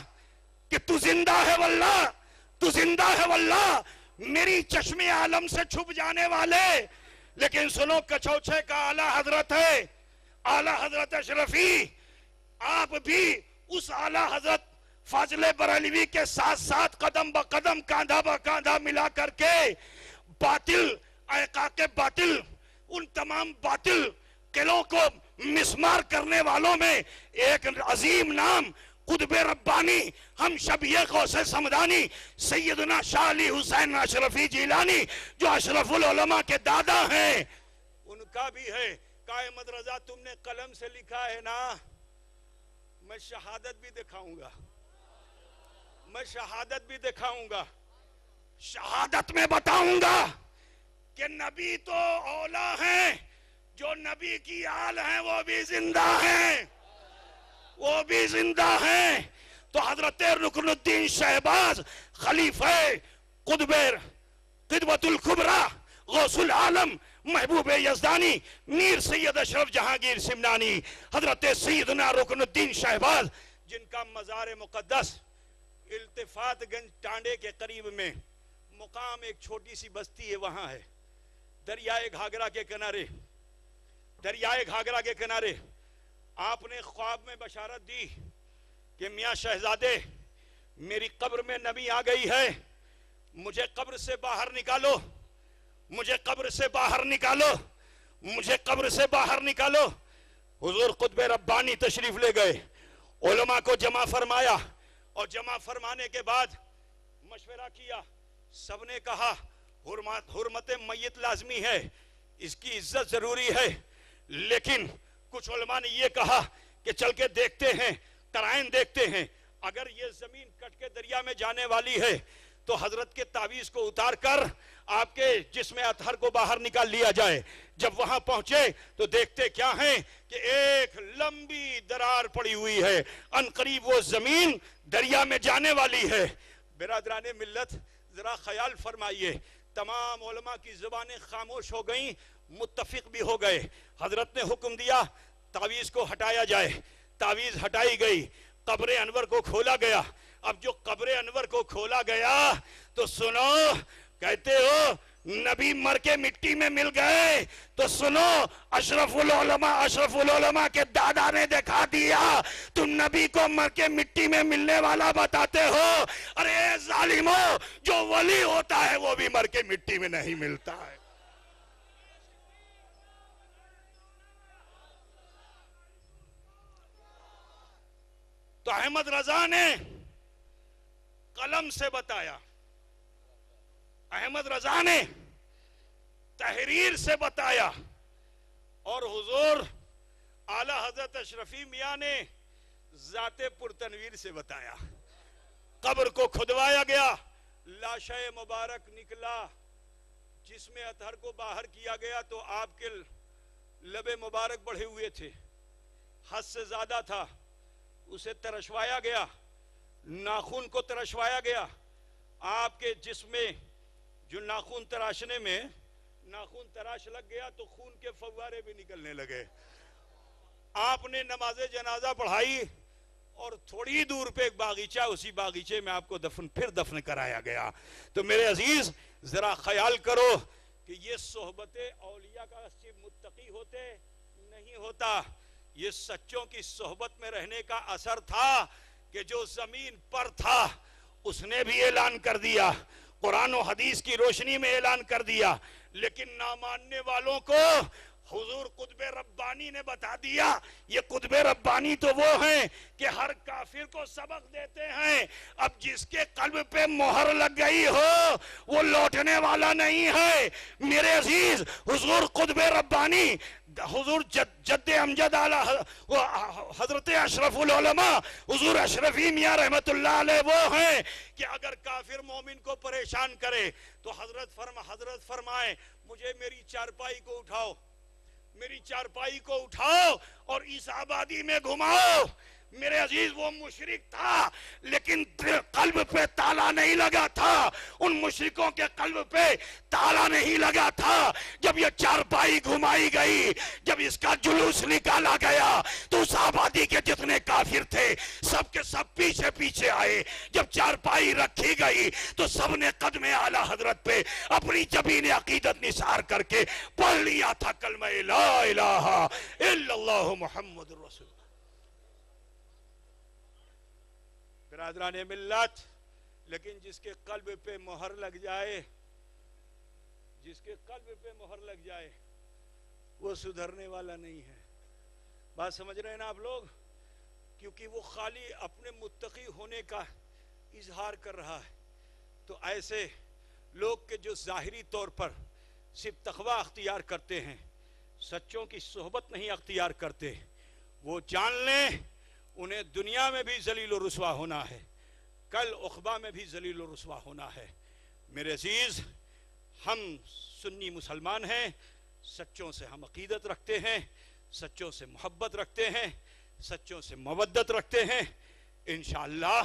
Speaker 2: کہ تو زندہ ہے واللہ، تو زندہ ہے واللہ، میری چشم عالم سے چھپ جانے والے، لیکن سنو کچوچے کا اعلیٰ حضرت ہے، اعلیٰ حضرت اشرفی، آپ بھی اس اعلیٰ حضرت فاضل بریلوی کے ساتھ ساتھ قدم با قدم کاندھا با کاندھا ملا کر کے باطل احقاق باطل، ان تمام باطل قلعوں کو مسمار کرنے والوں میں ایک عظیم نام قطب ربانی ہم شبیہ غوث سمدانی سیدنا شاہ علی حسین اشرفی جیلانی جو اشرف العلماء کے دادا ہیں، ان کا بھی ہے۔ احمد رضا تم نے قلم سے لکھا ہے نا، میں شہادت بھی دکھاؤں گا، میں شہادت بھی دکھاؤں گا، شہادت میں بتاؤں گا کہ نبی تو اولا ہیں، جو نبی کی آل ہیں وہ بھی زندہ ہیں، وہ بھی زندہ ہیں۔ تو حضرت رکن الدین شہباز خلیفہ قدوۃ الکبریٰ غوث العالم محبوب یزدانی میر سید اشرف جہانگیر سمنانی حضرت سیدنا رکن الدین شہباز، جن کا مزار مقدس التفات گنج ٹانڈے کے قریب میں مقام ایک چھوٹی سی بستی ہے، وہاں ہے، دریائے گھاگرا کے کنارے، دریائے گھاگرا کے کنارے۔ آپ نے خواب میں بشارت دی کہ میاں شہزادے میری قبر میں نبی آ گئی ہے، مجھے قبر سے باہر نکالو، مجھے قبر سے باہر نکالو، مجھے قبر سے باہر نکالو۔ حضور قطب ربانی تشریف لے گئے، علماء کو جمع فرمایا، اور جمع فرمانے کے بعد مشورہ کیا، سب نے کہا حرمت میت لازمی ہے، اس کی عزت ضروری ہے، لیکن کچھ علماء نے یہ کہا کہ چل کے دیکھتے ہیں، قرائن دیکھتے ہیں، اگر یہ زمین کٹ کے دریا میں جانے والی ہے تو حضرت کے تعویذ کو اتار کر آپ کے جسم اطہر کو باہر نکال لیا جائے۔ جب وہاں پہنچے تو دیکھتے کیا ہیں کہ ایک لمبی درار پڑی ہوئی ہے، ان قریب وہ زمین دریا میں جانے والی ہے۔ برادران ملت ذرا خیال فرمائیے، تمام علماء کی زبانیں خاموش ہو گئیں، متفق بھی ہو گئے۔ حضرت نے حکم دیا تعویذ کو ہٹایا جائے، تعویذ ہٹائی گئی، قبر انور کو کھولا گیا۔ اب جو قبر انور کو کھولا گیا تو سنو، کہتے ہو نبی مر کے مٹی میں مل گئے، تو سنو اشرف العلماء کے دادا نے دکھا دیا، تم نبی کو مر کے مٹی میں ملنے والا بتاتے ہو۔ ارے ظالمو، جو ولی ہوتا ہے وہ بھی مر کے مٹی میں نہیں ملتا ہے۔ تو احمد رضا نے قلم سے بتایا، احمد رضا نے تحریر سے بتایا، اور حضور اعلیٰ حضرت اشرفی میاں نے ذات پرتنویر سے بتایا۔ قبر کو کھدوایا گیا، لاشہ مبارک نکلا، جسم اطہر کو باہر کیا گیا تو آپ کے لب مبارک بڑھے ہوئے تھے، حد سے زیادہ تھا، اسے ترشوایا گیا، ناخن کو ترشوایا گیا۔ آپ کے جسم میں جو ناخن تراشنے میں ناخن تراش لگ گیا تو خون کے فوارے بھی نکلنے لگے۔ آپ نے نماز جنازہ پڑھائی اور تھوڑی دور پہ ایک باغیچہ، اسی باغیچے میں آپ کو دفن کرایا گیا۔ تو میرے عزیز ذرا خیال کرو کہ یہ صحبت اولیاء کا صرف متقی ہوتے نہیں ہوتا، یہ سچوں کی صحبت میں رہنے کا اثر تھا کہ جو زمین پر تھا اس نے بھی اعلان کر دیا، قرآن و حدیث کی روشنی میں اعلان کر دیا، لیکن نہ ماننے والوں کو حضور قطب ربانی نے بتا دیا۔ یہ قطب ربانی تو وہ ہیں کہ ہر کافر کو سبق دیتے ہیں، اب جس کے قلب پہ مہر لگ گئی ہو وہ لوٹنے والا نہیں ہے۔ میرے عزیز حضور قطب ربانی، حضور جد امجد حضرت اشرف العلماء حضور اشرفی میاں رحمت اللہ علیہ وہ ہیں کہ اگر کافر مومن کو پریشان کرے تو حضرت فرمائے مجھے میری چارپائی کو اٹھاؤ، میری چارپائی کو اٹھاؤ اور اس آبادی میں گھماؤ،
Speaker 3: میرے عزیز وہ مشرک تھا لیکن قلب پہ تالا نہیں لگا تھا، ان مشرکوں کے قلب پہ تالا نہیں لگا تھا۔ جب یہ چارپائی گھمائی گئی، جب اس کا جلوس نکالا گیا تو اس آبادی کے جتنے کافر تھے سب کے سب پیچھے پیچھے آئے۔ جب چارپائی رکھی گئی تو سب نے قدم اعلیٰ حضرت پہ اپنی جبین عقیدت نثار کر کے پڑھ لیا تھا کلمہ لا الہ الا اللہ محمد رسول۔ برادران ملت، لیکن جس کے قلب پہ مہر لگ جائے، جس کے قلب پہ مہر لگ جائے وہ سدھرنے والا نہیں ہے۔ بات سمجھ رہے ہیں نا آپ لوگ؟ کیونکہ وہ خالی اپنے متقی ہونے کا اظہار کر رہا ہے۔ تو ایسے لوگ کے جو ظاہری طور پر صرف تقوی اختیار کرتے ہیں، سچوں کی صحبت نہیں اختیار کرتے، وہ جان لیں انہیں دنیا میں بھی ذلیل و رسوا ہونا ہے، کل عقبہ میں بھی ذلیل و رسوا ہونا ہے۔ میرے عزیز، ہم سنی مسلمان ہیں، سچوں سے ہم عقیدت رکھتے ہیں، سچوں سے محبت رکھتے ہیں، سچوں سے مودت رکھتے ہیں۔ انشاءاللہ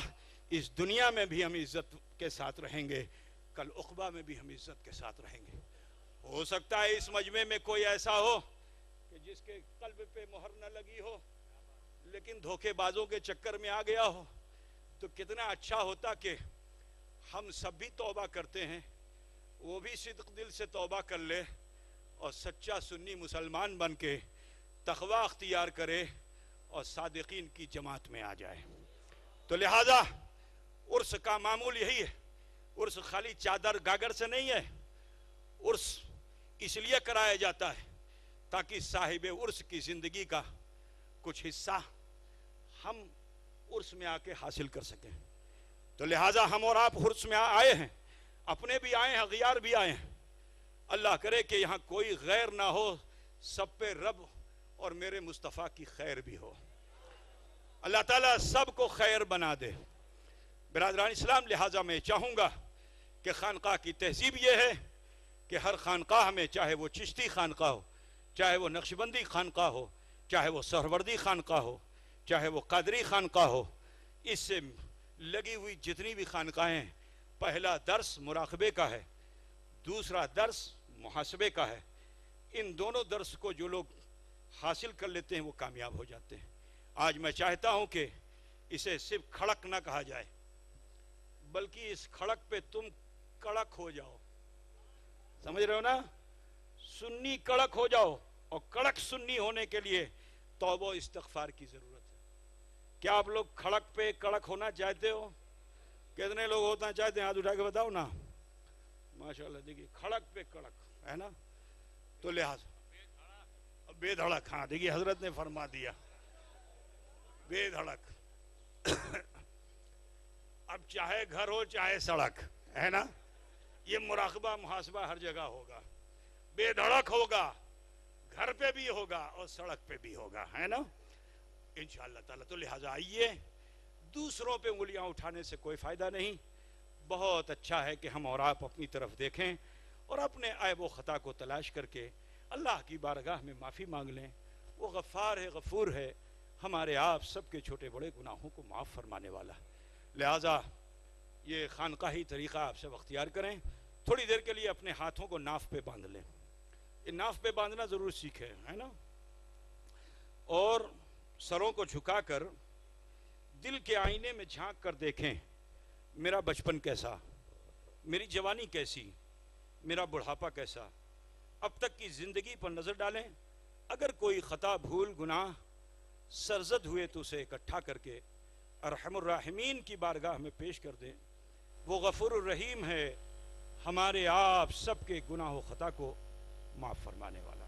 Speaker 3: اس دنیا میں بھی ہم عزت کے ساتھ رہیں گے، کل عقبہ میں بھی ہم عزت کے ساتھ رہیں گے۔ ہو سکتا ہے اس مجمع میں کوئی ایسا ہو کہ جس کے قلب پہ مہر نہ لگی ہو لیکن دھوکے بازوں کے چکر میں آ گیا ہو، تو کتنا اچھا ہوتا کہ ہم سب بھی توبہ کرتے ہیں، وہ بھی صدق دل سے توبہ کر لے اور سچا سنی مسلمان بن کے تقوی اختیار کرے اور صادقین کی جماعت میں آ جائے۔ تو لہذا عرس کا معمول یہی ہے۔ عرس خالی چادر گاگر سے نہیں ہے، عرس اس لیے کرایا جاتا ہے تاکہ صاحب عرس کی زندگی کا کچھ حصہ ہم عرس میں آ کے حاصل کر سکیں۔ تو لہٰذا ہم اور آپ عرس میں آئے ہیں، اپنے بھی آئے ہیں، غیار بھی آئے ہیں۔ اللہ کرے کہ یہاں کوئی غیر نہ ہو، سب پہ رب اور میرے مصطفیٰ کی خیر بھی ہو۔ اللہ تعالیٰ سب کو خیر بنا دے۔ برادران اسلام، لہٰذا میں چاہوں گا کہ خانقاہ کی تہذیب یہ ہے کہ ہر خانقاہ میں، چاہے وہ چشتی خانقاہ ہو، چاہے وہ نقشبندی خانقاہ ہو، چاہے وہ سہروردی خانقاہ ہو، چاہے وہ قادری خانقاہ ہو، اس سے لگی ہوئی جتنی بھی خانقاہیں، پہلا درس مراقبے کا ہے، دوسرا درس محاسبے کا ہے۔ ان دونوں درس کو جو لوگ حاصل کر لیتے ہیں وہ کامیاب ہو جاتے ہیں۔ آج میں چاہتا ہوں کہ اسے صرف کھڑک نہ کہا جائے، بلکہ اس کھڑک پہ تم کڑک ہو جاؤ۔ سمجھ رہے ہو نا؟ سنی کڑک ہو جاؤ، اور کڑک سنی ہونے کے لیے توبہ و استغفار کی ضرورت ہے۔ کیا آپ لوگ کھڑک پہ کڑک ہونا چاہتے ہو؟ کتنے لوگ ہونا چاہتے ہیں؟ ہاتھ اٹھا کے بتاؤ نا۔ ماشاءاللہ، دیکھیے کھڑک پہ کڑک ہے نا۔ تو لہٰذا بے دھڑک، ہاں دیکھیے حضرت نے فرما دیا بے دھڑک۔ اب چاہے گھر ہو چاہے سڑک، ہے نا، یہ مراقبہ محاسبہ ہر جگہ ہوگا، بے دھڑک ہوگا، گھر پہ بھی ہوگا اور سڑک پہ بھی ہوگا، ہے نا، انشاءاللہ تعالیٰ۔ تو لہٰذا آئیے، دوسروں پہ انگلیاں اٹھانے سے کوئی فائدہ نہیں۔ بہت اچھا ہے کہ ہم اور آپ اپنی طرف دیکھیں اور اپنے عیب و خطا کو تلاش کر کے اللہ کی بارگاہ میں معافی مانگ لیں۔ وہ غفار ہے، غفور ہے، ہمارے آپ سب کے چھوٹے بڑے گناہوں کو معاف فرمانے والا۔ لہٰذا یہ خانقاہی طریقہ آپ سب اختیار کریں۔ تھوڑی دیر کے لیے اپنے ہاتھوں کو ناف پہ باندھ لیں۔ یہ ناف پہ باندھنا ضرور سیکھیں، ہے نا، اور سروں کو جھکا کر دل کے آئینے میں جھانک کر دیکھیں، میرا بچپن کیسا، میری جوانی کیسی، میرا بڑھاپا کیسا، اب تک کی زندگی پر نظر ڈالیں۔ اگر کوئی خطا، بھول، گناہ سرزد ہوئے تو اسے اکٹھا کر کے ارحم الراحمین کی بارگاہ میں پیش کر دیں۔ وہ غفور الرحیم ہے، ہمارے آپ سب کے گناہ و خطا کو معاف فرمانے والا۔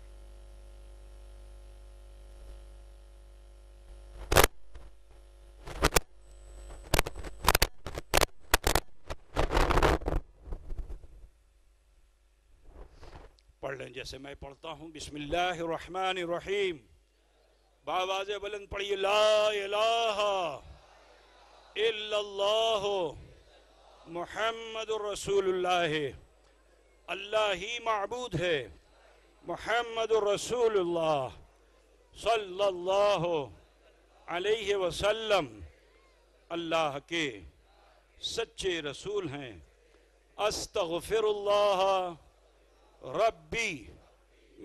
Speaker 3: پڑھ لیں جیسے میں پڑھتا ہوں۔ بسم اللہ الرحمن الرحیم۔ بآواز بلند پڑھیے، لا الہ الا اللہ محمد الرسول اللہ۔ اللہ ہی معبود ہے، محمد الرسول اللہ صلی اللہ
Speaker 2: علیہ وسلم اللہ کے سچے رسول ہیں۔ استغفر اللہ ربی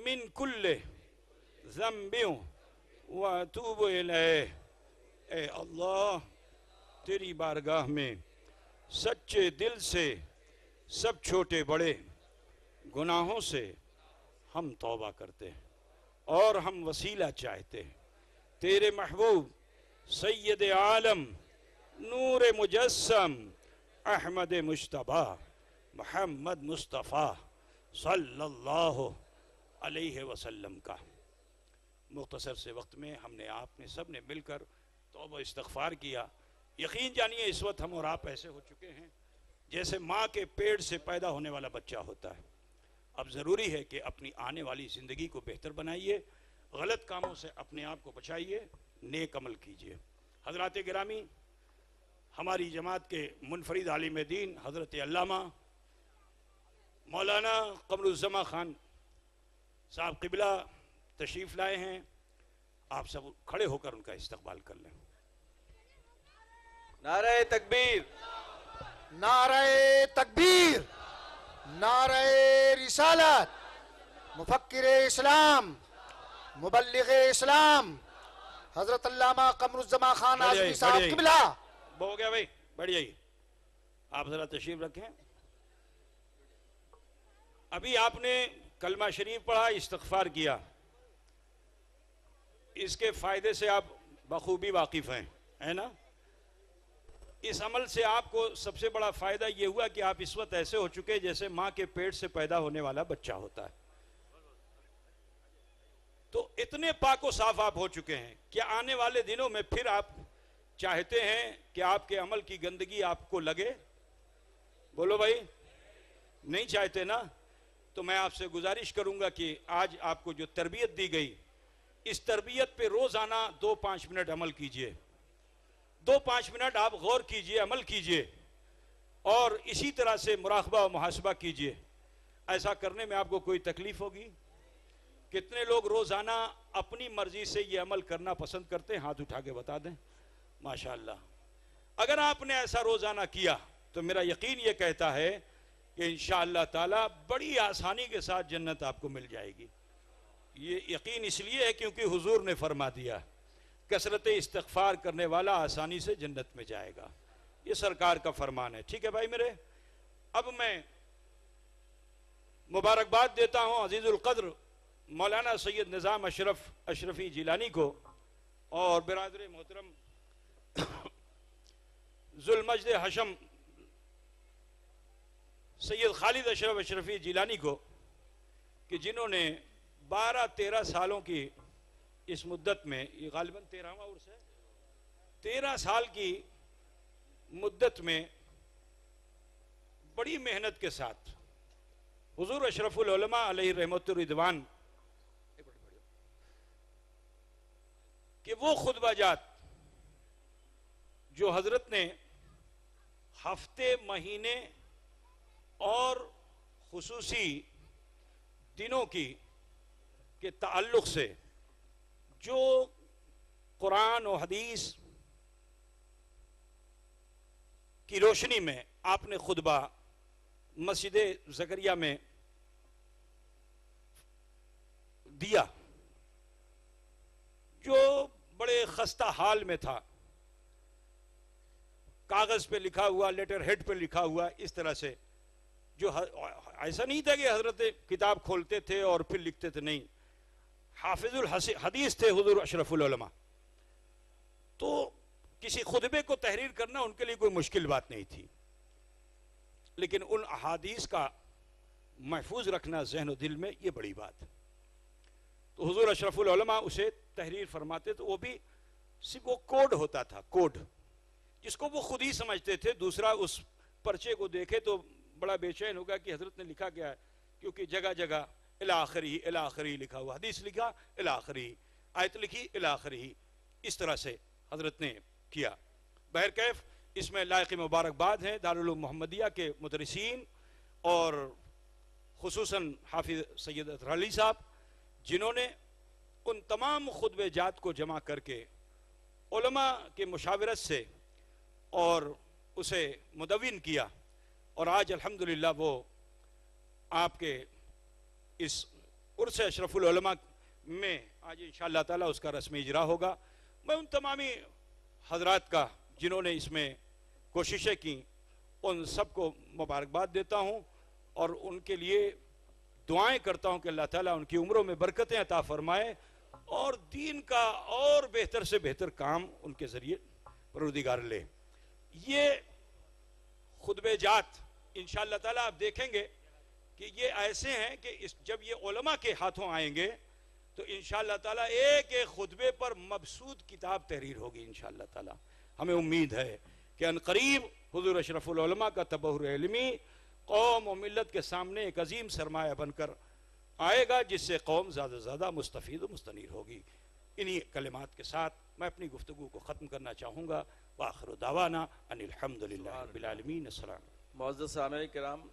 Speaker 2: من کل ذنب واتوب الیہ۔ اے اللہ تیری بارگاہ میں سچے دل سے سب چھوٹے بڑے گناہوں سے ہم توبہ کرتے ہیں اور ہم وسیلہ چاہتے ہیں تیرے محبوب سید عالم نور مجسم احمد مجتبی محمد مصطفیٰ صلی اللہ علیہ وسلم کا۔ مختصر سے وقت میں ہم نے آپ نے سب نے مل کر توبہ استغفار کیا۔ یقین جانیے اس وقت ہم اور آپ ایسے ہو چکے ہیں جیسے ماں کے پیٹ سے پیدا ہونے والا بچہ ہوتا ہے۔ اب ضروری ہے کہ اپنی آنے والی زندگی کو بہتر بنائیے، غلط کاموں سے اپنے آپ کو بچائیے، نیک عمل کیجیے۔ حضرات گرامی، ہماری جماعت کے منفرد عالم دین حضرت علامہ مولانا قمر الزمان خان صاحب قبلہ تشریف لائے ہیں۔ آپ سب کھڑے ہو کر ان کا استقبال کر لیں۔
Speaker 4: نعرہ تکبیر،
Speaker 1: نعرہ تکبیر، نعرہ رسالت، مفکر اسلام، مبلغ اسلام حضرت علامہ قمر الزمان خان آزمی صاحب قبلہ۔
Speaker 2: ہو گیا بھائی، بیٹھ جائیے، آپ ذرا تشریف رکھیں۔ ابھی آپ نے کلمہ شریف پڑھا، استغفار کیا، اس کے فائدے سے آپ بخوبی واقف ہیں، ہے نا؟ اس عمل سے آپ کو سب سے بڑا فائدہ یہ ہوا کہ آپ اس وقت ایسے ہو چکے جیسے ماں کے پیٹ سے پیدا ہونے والا بچہ ہوتا ہے۔ تو اتنے پاک و صاف آپ ہو چکے ہیں کہ آنے والے دنوں میں پھر آپ چاہتے ہیں کہ آپ کے عمل کی گندگی آپ کو لگے؟ بولو بھائی، نہیں چاہتے نا؟ تو میں آپ سے گزارش کروں گا کہ آج آپ کو جو تربیت دی گئی، اس تربیت پہ روزانہ 2-5 منٹ عمل کیجئے، 2-5 منٹ آپ غور کیجئے، عمل کیجئے، اور اسی طرح سے مراقبہ و محاسبہ کیجئے۔ ایسا کرنے میں آپ کو کوئی تکلیف ہوگی؟ کتنے لوگ روزانہ اپنی مرضی سے یہ عمل کرنا پسند کرتے ہیں؟ ہاتھ اٹھا کے بتا دیں۔ ماشاءاللہ، اگر آپ نے ایسا روزانہ کیا تو میرا یقین یہ کہتا ہے کہ انشاءاللہ تعالی بڑی آسانی کے ساتھ جنت آپ کو مل جائے گی۔ یہ یقین اس لیے ہے کیونکہ حضور نے فرما دیا، کثرت استغفار کرنے والا آسانی سے جنت میں جائے گا۔ یہ سرکار کا فرمان ہے۔ ٹھیک ہے بھائی میرے، اب میں مبارکباد دیتا ہوں عزیز القدر مولانا سید نظام اشرفی جیلانی کو اور برادر محترم ذوالمجد حشم سید خالد اشرف اشرفی جیلانی کو، کہ جنہوں نے 12-13 سالوں کی اس مدت میں، یہ غالباً 13واں عرس ہے، 13 سال کی مدت میں بڑی محنت کے ساتھ حضور اشرف العلماء علیہ رحمت الرضوان کہ وہ خطبہ جات جو حضرت نے ہفتے، مہینے اور خصوصی دنوں کی کے تعلق سے جو قرآن و حدیث کی روشنی میں آپ نے خطبہ مسجد زکریا میں دیا، جو بڑے خستہ حال میں تھا، کاغذ پہ لکھا ہوا، لیٹر ہیڈ پہ لکھا ہوا، اس طرح سے، جو ایسا نہیں تھا کہ حضرت کتاب کھولتے تھے اور پھر لکھتے تھے، نہیں، حافظ الحدیث تھے حضور اشرف العلماء، تو کسی خطبے کو تحریر کرنا ان کے لیے کوئی مشکل بات نہیں تھی، لیکن ان احادیث کا محفوظ رکھنا ذہن و دل میں یہ بڑی بات۔ تو حضور اشرف العلماء اسے تحریر فرماتے، تو وہ بھی صرف وہ کوڈ ہوتا تھا، کوڈ جس کو وہ خود ہی سمجھتے تھے، دوسرا اس پرچے کو دیکھے تو بڑا بے چین ہوگا کہ حضرت نے لکھا کیا ہے، کیونکہ جگہ جگہ الاخری لکھا ہوا، حدیث لکھا الاخری، آیت لکھی الاخری، اس طرح سے حضرت نے کیا۔ بہرکیف اس میں لائق مبارکباد ہیں دارالعلوم محمدیہ کے مدرسین اور خصوصاً حافظ سید اطہر علی صاحب، جنہوں نے ان تمام خطبے جات کو جمع کر کے
Speaker 3: علماء کے مشاورت سے اور اسے مدون کیا، اور آج الحمدللہ وہ آپ کے اس عرس اشرف العلماء میں آج انشاءاللہ تعالیٰ اس کا رسمی اجرا ہوگا۔ میں ان تمامی حضرات کا جنہوں نے اس میں کوششیں کی، ان سب کو مبارکباد دیتا ہوں اور ان کے لیے دعائیں کرتا ہوں کہ اللہ تعالیٰ ان کی عمروں میں برکتیں عطا فرمائے اور دین کا اور بہتر سے بہتر کام ان کے ذریعے پروردگار لے۔ یہ خطبہ جات انشاءاللہ تعالیٰ آپ دیکھیں گے کہ یہ ایسے ہیں کہ جب یہ علماء کے ہاتھوں آئیں گے تو انشاءاللہ تعالیٰ ایک ایک خطبے پر مبسوط کتاب تحریر ہوگی انشاءاللہ تعالیٰ۔ ہمیں امید ہے کہ ان قریب حضور اشرف العلماء کا تبحر علمی قوم و ملت کے سامنے ایک عظیم سرمایہ بن کر آئے گا، جس سے قوم زیادہ سے زیادہ مستفید و مستنیر ہوگی۔ انہی کلمات کے ساتھ میں اپنی گفتگو کو ختم کرنا چاہوں گا۔ وآخر دعوانا ان الحمدللہ رب العالمین۔ السلام۔
Speaker 4: معزز سامعین کرام،